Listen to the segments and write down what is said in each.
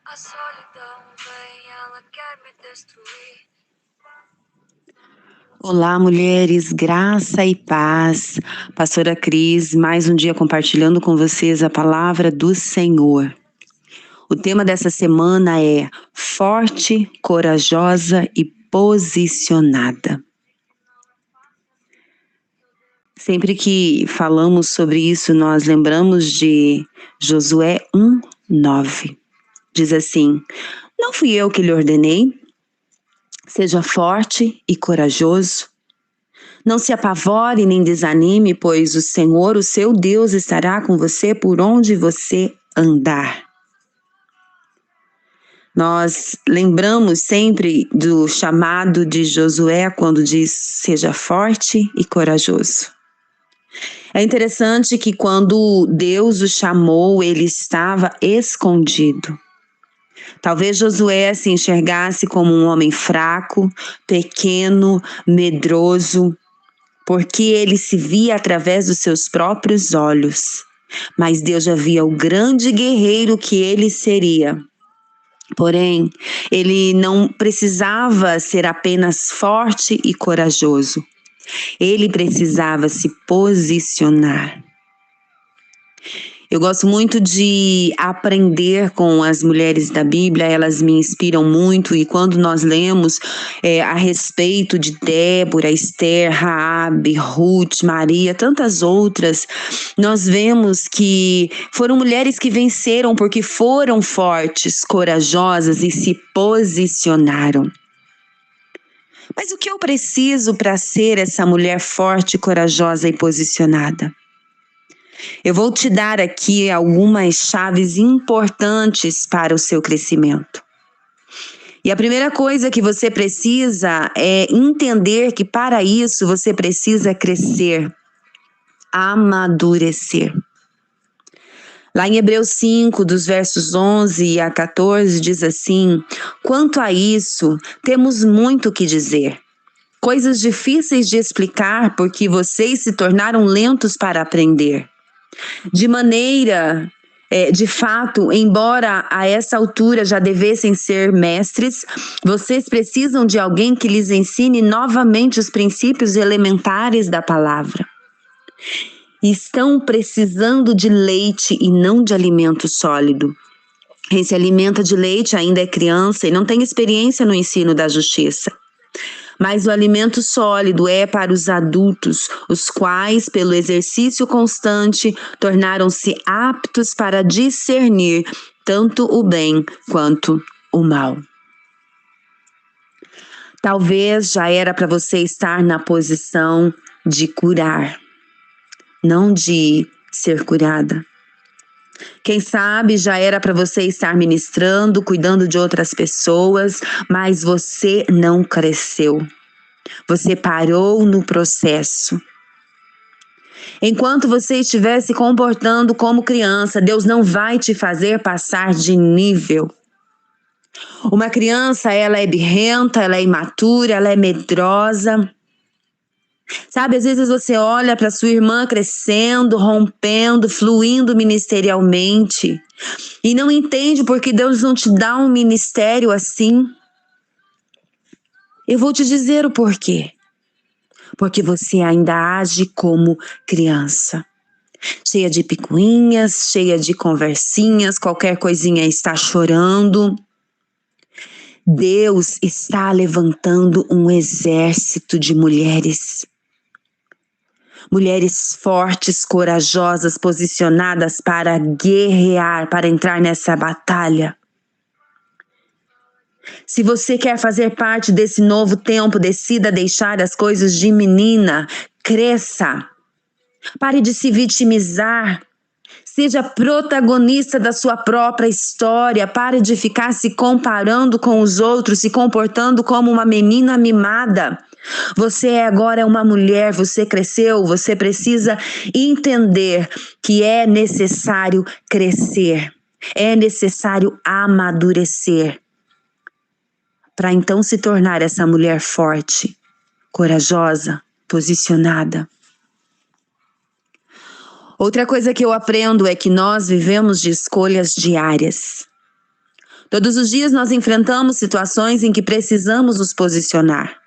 A solidão vem, ela quer me destruir. Olá, mulheres, graça e paz. Pastora Cris, mais um dia compartilhando com vocês a palavra do Senhor. O tema dessa semana é forte, corajosa e posicionada. Sempre que falamos sobre isso, nós lembramos de Josué 1:9. Diz assim: não fui eu que lhe ordenei? Seja forte e corajoso. Não se apavore nem desanime, pois o Senhor, o seu Deus, estará com você por onde você andar. Nós lembramos sempre do chamado de Josué quando diz: seja forte e corajoso. É interessante que quando Deus o chamou, ele estava escondido. Talvez Josué se enxergasse como um homem fraco, pequeno, medroso, porque ele se via através dos seus próprios olhos. Mas Deus já via o grande guerreiro que ele seria. Porém, ele não precisava ser apenas forte e corajoso. Ele precisava se posicionar. Eu gosto muito de aprender com as mulheres da Bíblia, elas me inspiram muito, e quando nós lemos a respeito de Débora, Esther, Raabe, Ruth, Maria, tantas outras, nós vemos que foram mulheres que venceram porque foram fortes, corajosas e se posicionaram. Mas o que eu preciso para ser essa mulher forte, corajosa e posicionada? Eu vou te dar aqui algumas chaves importantes para o seu crescimento. E a primeira coisa que você precisa é entender que para isso você precisa crescer, amadurecer. Lá em Hebreus 5, dos versos 11 a 14, diz assim: quanto a isso, temos muito o que dizer. Coisas difíceis de explicar porque vocês se tornaram lentos para aprender. De fato, embora a essa altura já devessem ser mestres, vocês precisam de alguém que lhes ensine novamente os princípios elementares da palavra. Estão precisando de leite e não de alimento sólido. Quem se alimenta de leite ainda é criança e não tem experiência no ensino da justiça. Mas o alimento sólido é para os adultos, os quais, pelo exercício constante, tornaram-se aptos para discernir tanto o bem quanto o mal. Talvez já era para você estar na posição de curar, não de ser curada. Quem sabe já era para você estar ministrando, cuidando de outras pessoas, mas você não cresceu. Você parou no processo. Enquanto você estiver se comportando como criança, Deus não vai te fazer passar de nível. Uma criança, ela é birrenta, ela é imatura, ela é medrosa. Sabe, às vezes você olha para sua irmã crescendo, rompendo, fluindo ministerialmente e não entende por que Deus não te dá um ministério assim. Eu vou te dizer o porquê. Porque você ainda age como criança. Cheia de picuinhas, cheia de conversinhas, qualquer coisinha está chorando. Deus está levantando um exército de mulheres. Mulheres fortes, corajosas, posicionadas para guerrear, para entrar nessa batalha. Se você quer fazer parte desse novo tempo, decida deixar as coisas de menina, cresça. Pare de se vitimizar. Seja protagonista da sua própria história. Pare de ficar se comparando com os outros, se comportando como uma menina mimada. Você agora é uma mulher, você cresceu, você precisa entender que é necessário crescer. É necessário amadurecer. Para então se tornar essa mulher forte, corajosa, posicionada. Outra coisa que eu aprendo é que nós vivemos de escolhas diárias. Todos os dias nós enfrentamos situações em que precisamos nos posicionar.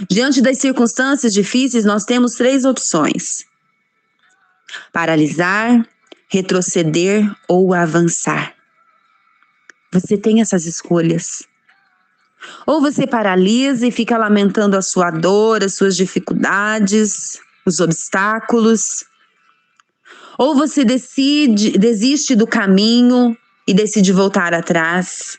Diante das circunstâncias difíceis, nós temos 3 opções: paralisar, retroceder ou avançar. Você tem essas escolhas. Ou você paralisa e fica lamentando a sua dor, as suas dificuldades, os obstáculos. Ou você desiste do caminho e decide voltar atrás.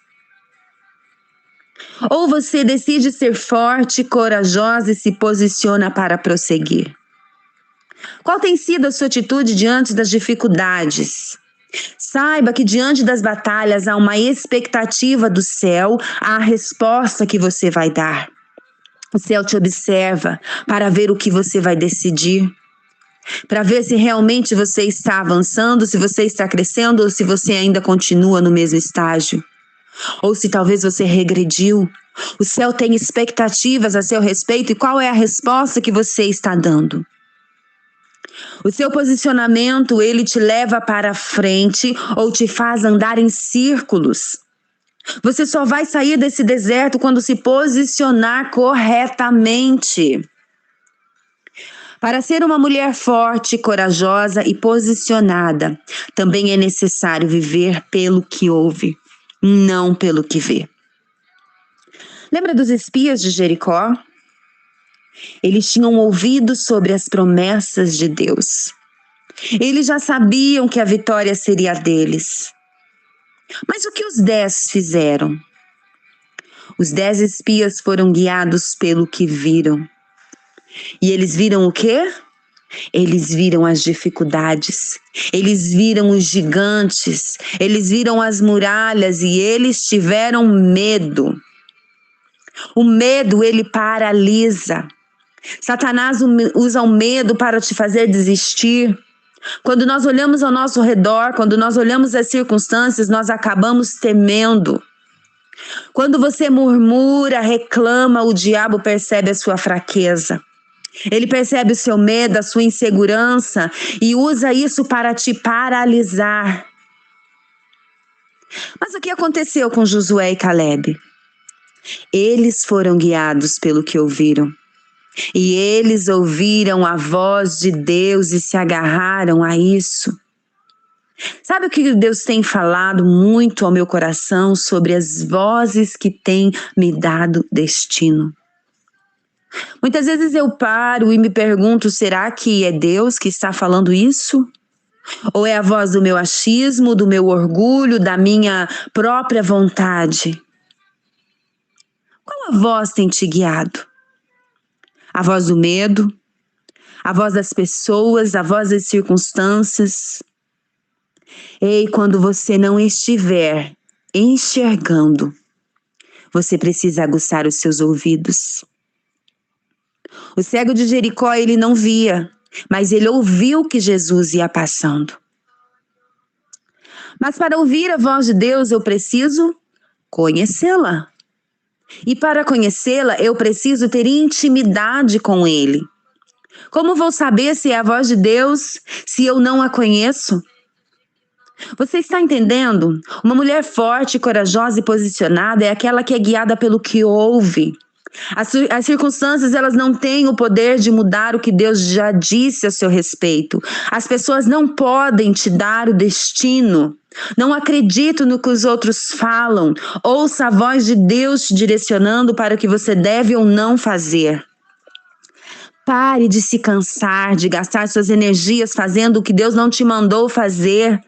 Ou você decide ser forte, corajosa e se posiciona para prosseguir. Qual tem sido a sua atitude diante das dificuldades? Saiba que diante das batalhas há uma expectativa do céu, à resposta que você vai dar. O céu te observa para ver o que você vai decidir, para ver se realmente você está avançando, se você está crescendo ou se você ainda continua no mesmo estágio. Ou se talvez você regrediu. O céu tem expectativas a seu respeito e qual é a resposta que você está dando? O seu posicionamento, ele te leva para frente ou te faz andar em círculos. Você só vai sair desse deserto quando se posicionar corretamente. Para ser uma mulher forte, corajosa e posicionada, também é necessário viver pelo que ouve, não pelo que vê. Lembra dos espias de Jericó? Eles tinham ouvido sobre as promessas de Deus. Eles já sabiam que a vitória seria deles. Mas o que os 10 fizeram? Os 10 espias foram guiados pelo que viram. E eles viram o quê? Eles viram as dificuldades, eles viram os gigantes, eles viram as muralhas e eles tiveram medo. O medo, ele paralisa. Satanás usa o medo para te fazer desistir. Quando nós olhamos ao nosso redor, quando nós olhamos as circunstâncias, nós acabamos temendo. Quando você murmura, reclama, o diabo percebe a sua fraqueza. Ele percebe o seu medo, a sua insegurança e usa isso para te paralisar. Mas o que aconteceu com Josué e Calebe? Eles foram guiados pelo que ouviram. E eles ouviram a voz de Deus e se agarraram a isso. Sabe o que Deus tem falado muito ao meu coração sobre as vozes que têm me dado destino? Muitas vezes eu paro e me pergunto, será que é Deus que está falando isso? Ou é a voz do meu achismo, do meu orgulho, da minha própria vontade? Qual a voz tem te guiado? A voz do medo? A voz das pessoas? A voz das circunstâncias? Ei, quando você não estiver enxergando, você precisa aguçar os seus ouvidos. O cego de Jericó, ele não via, mas ele ouviu que Jesus ia passando. Mas para ouvir a voz de Deus, eu preciso conhecê-la. E para conhecê-la, eu preciso ter intimidade com Ele. Como vou saber se é a voz de Deus, se eu não a conheço? Você está entendendo? Uma mulher forte, corajosa e posicionada é aquela que é guiada pelo que ouve. As circunstâncias, elas não têm o poder de mudar o que Deus já disse a seu respeito. As pessoas não podem te dar o destino. Não acredito no que os outros falam. Ouça a voz de Deus te direcionando para o que você deve ou não fazer. Pare de se cansar, de gastar suas energias fazendo o que Deus não te mandou fazer.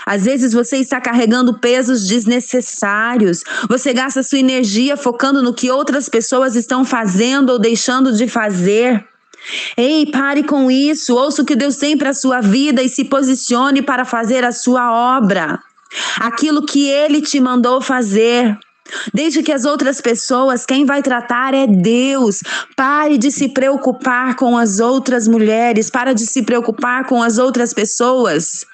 Às vezes você está carregando pesos desnecessários. Você gasta sua energia focando no que outras pessoas estão fazendo ou deixando de fazer. Ei, pare com isso. Ouça o que Deus tem para a sua vida e se posicione para fazer a sua obra. Aquilo que Ele te mandou fazer. Desde que as outras pessoas, quem vai tratar é Deus. Pare de se preocupar com as outras mulheres, pare de se preocupar com as outras pessoas.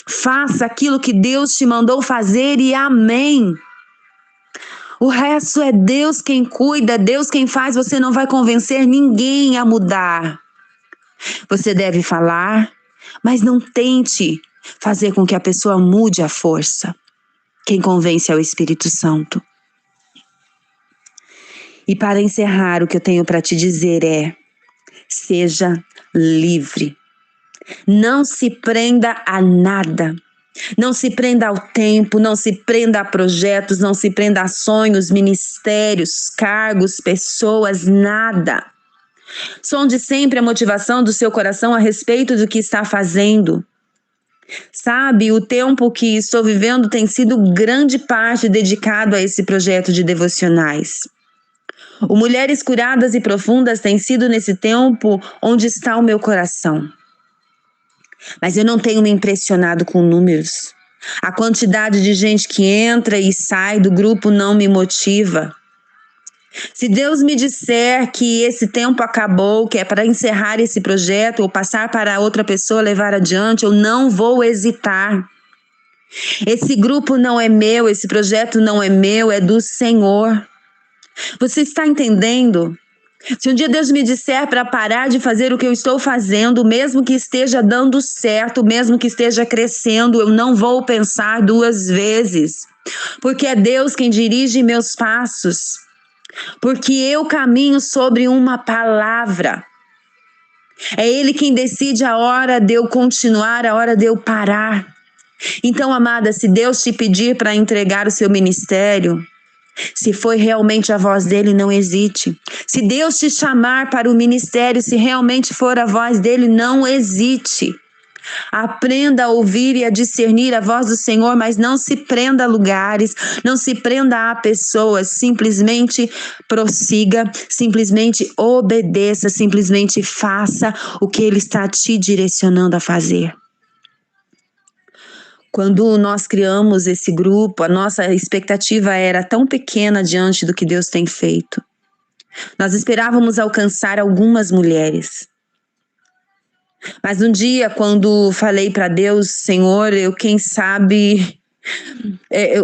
Faça aquilo que Deus te mandou fazer e amém. O resto é Deus quem cuida, é Deus quem faz, você não vai convencer ninguém a mudar. Você deve falar, mas não tente fazer com que a pessoa mude à força. Quem convence é o Espírito Santo. E para encerrar, o que eu tenho para te dizer é: seja livre. Não se prenda a nada. Não se prenda ao tempo, não se prenda a projetos, não se prenda a sonhos, ministérios, cargos, pessoas, nada. Sonde sempre a motivação do seu coração a respeito do que está fazendo. Sabe, o tempo que estou vivendo tem sido grande parte dedicado a esse projeto de devocionais. O Mulheres Curadas e Profundas tem sido nesse tempo onde está o meu coração. Mas eu não tenho me impressionado com números. A quantidade de gente que entra e sai do grupo não me motiva. Se Deus me disser que esse tempo acabou, que é para encerrar esse projeto ou passar para outra pessoa levar adiante, eu não vou hesitar. Esse grupo não é meu, esse projeto não é meu, é do Senhor. Você está entendendo? Se um dia Deus me disser para parar de fazer o que eu estou fazendo, mesmo que esteja dando certo, mesmo que esteja crescendo, eu não vou pensar duas vezes, porque é Deus quem dirige meus passos, porque eu caminho sobre uma palavra. É Ele quem decide a hora de eu continuar, a hora de eu parar. Então, amada, se Deus te pedir para entregar o seu ministério, se foi realmente a voz dele, não hesite. Se Deus te chamar para o ministério, se realmente for a voz dele, não hesite. Aprenda a ouvir e a discernir a voz do Senhor, mas não se prenda a lugares, não se prenda a pessoas. Simplesmente prossiga, simplesmente obedeça, simplesmente faça o que ele está te direcionando a fazer. Quando nós criamos esse grupo, a nossa expectativa era tão pequena diante do que Deus tem feito. Nós esperávamos alcançar algumas mulheres. Mas um dia, quando falei para Deus, Senhor, quem sabe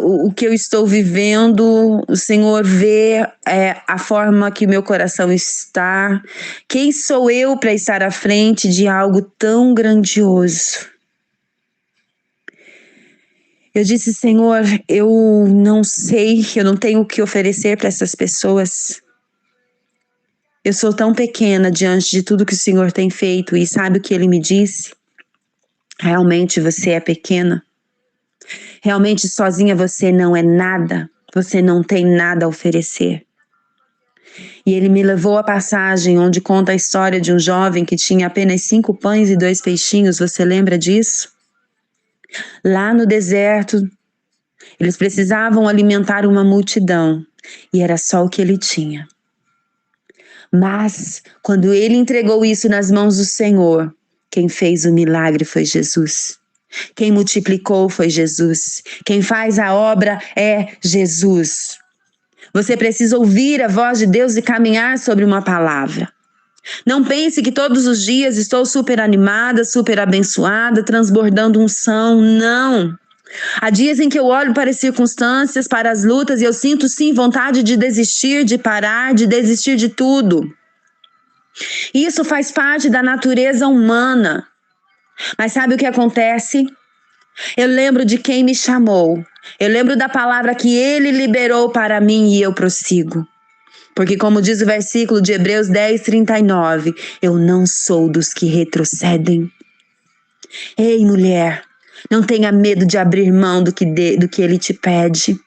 o que eu estou vivendo, o Senhor vê a forma que meu coração está. Quem sou eu para estar à frente de algo tão grandioso? Eu disse, Senhor, eu não sei, eu não tenho o que oferecer para essas pessoas. Eu sou tão pequena diante de tudo que o Senhor tem feito. E sabe o que Ele me disse? Realmente você é pequena. Realmente sozinha você não é nada. Você não tem nada a oferecer. E Ele me levou à passagem onde conta a história de um jovem que tinha apenas 5 pães e 2 peixinhos. Você lembra disso? Lá no deserto, eles precisavam alimentar uma multidão e era só o que ele tinha. Mas, quando ele entregou isso nas mãos do Senhor, quem fez o milagre foi Jesus. Quem multiplicou foi Jesus. Quem faz a obra é Jesus. Você precisa ouvir a voz de Deus e caminhar sobre uma palavra. Não pense que todos os dias estou super animada, super abençoada, transbordando unção. Não. Há dias em que eu olho para as circunstâncias, para as lutas e eu sinto sim vontade de desistir, de parar, de desistir de tudo. Isso faz parte da natureza humana. Mas sabe o que acontece? Eu lembro de quem me chamou. Eu lembro da palavra que Ele liberou para mim e eu prossigo. Porque como diz o versículo de Hebreus 10:39, eu não sou dos que retrocedem. Ei, mulher, não tenha medo de abrir mão do que Ele te pede.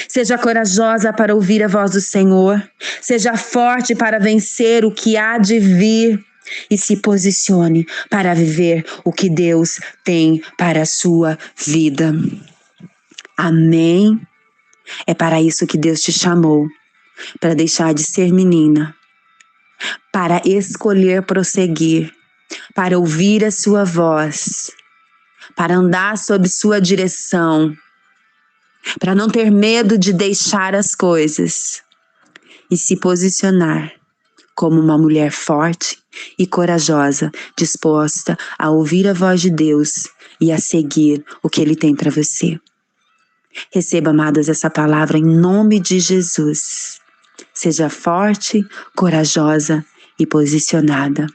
Seja corajosa para ouvir a voz do Senhor. Seja forte para vencer o que há de vir. E se posicione para viver o que Deus tem para a sua vida. Amém? É para isso que Deus te chamou. Para deixar de ser menina. Para escolher prosseguir. Para ouvir a sua voz. Para andar sob sua direção. Para não ter medo de deixar as coisas. E se posicionar como uma mulher forte e corajosa, disposta a ouvir a voz de Deus e a seguir o que Ele tem para você. Receba, amadas, essa palavra em nome de Jesus. Seja forte, corajosa e posicionada.